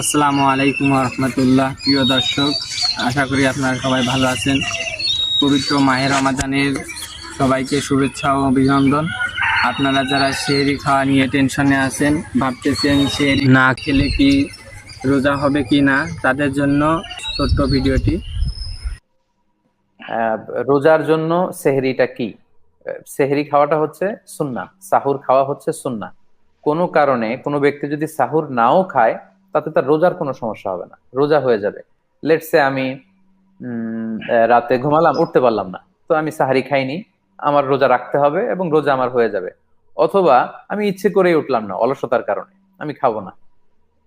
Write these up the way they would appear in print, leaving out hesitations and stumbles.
আসসালামু আলাইকুম রহমতুল্লাহ। প্রিয় দর্শক, আশা করি আপনারা সবাই ভালো আছেন। পবিত্র মাহে রমাদানের সবাইকে শুভেচ্ছা ও অভিনন্দন। আপনারা যারা সেহরি খাওয়া নিয়ে টেনশনে আছেন, ভাবতেছেন সেহরি না খেলে কি রোজা হবে কি না, তাদের জন্য ছোট্ট ভিডিওটি। আহ, রোজার জন্য সেহরিটা কি? সেহরি খাওয়াটা হচ্ছে সুন্নাহ, সাহুর খাওয়া হচ্ছে সুন্নাহ। কোনো কারণে কোনো ব্যক্তি যদি সাহুর নাও খায়, তাতে তার রোজার কোনো সমস্যা হবে না, রোজা হয়ে যাবে। লেটস সে আমি রাতে ঘুমালাম, উঠতে পারলাম না, তো আমি সাহারি খাইনি, আমার রোজা রাখতে হবে এবং রোজা আমার হয়ে যাবে। অথবা আমি ইচ্ছে করেই উঠলাম না, অলসতার কারণে আমি খাবো না,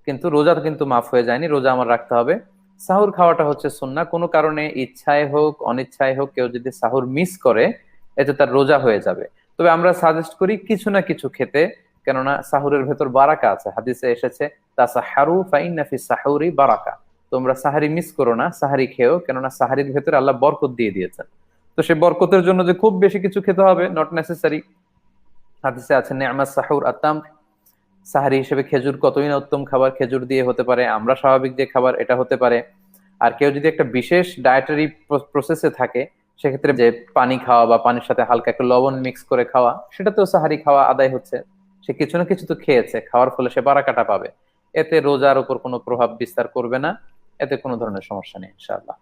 কিন্তু রোজা কিন্তু মাফ হয়ে যায়নি, রোজা আমার রাখতে হবে। সাহুর খাওয়াটা হচ্ছে সুন্নাহ। কোনো কারণে ইচ্ছায় হোক অনিচ্ছায় হোক কেউ যদি সাহুর মিস করে, এতে তার রোজা হয়ে যাবে। তবে আমরা সাজেস্ট করি কিছু না কিছু খেতে, কেননা সাহুরের ভেতর বারাকা আছে, হাদিসে এসেছে তাসাহারু ফাইন্না ফিস সাহুরি বারাকা। তোমরা সাহারি মিস করো না, সাহারি খেও, কেননা সাহারির ভেতরে আল্লাহ বরকত দিয়ে দিয়েছেন। তো সে বরকতের জন্য যে খুব বেশি কিছু খেতে হবে, নট নেসেসারি। হাদিসে আছে নে'মাস সাহুর আত্তাম, সাহারি হিসেবে খেজুর কতই না উত্তম খাবার, খেজুর দিয়ে হতে পারে, আমরা স্বাভাবিক যে খাবার এটা হতে পারে। আর কেউ যদি একটা বিশেষ ডায়েটারি প্রসেসে থাকে, সেক্ষেত্রে যে পানি খাওয়া বা পানির সাথে হালকা একটু লবণ মিক্স করে খাওয়া, সেটাতেও সাহারি খাওয়া আদায় হচ্ছে। সে কিছু না কিছু তো খেয়েছে, খাওয়ার ফলে সে বারাকাটা পাবে। এতে রোজার উপর কোনো প্রভাব বিস্তার করবে না, এতে কোনো ধরনের সমস্যা নেই ইনশাআল্লাহ।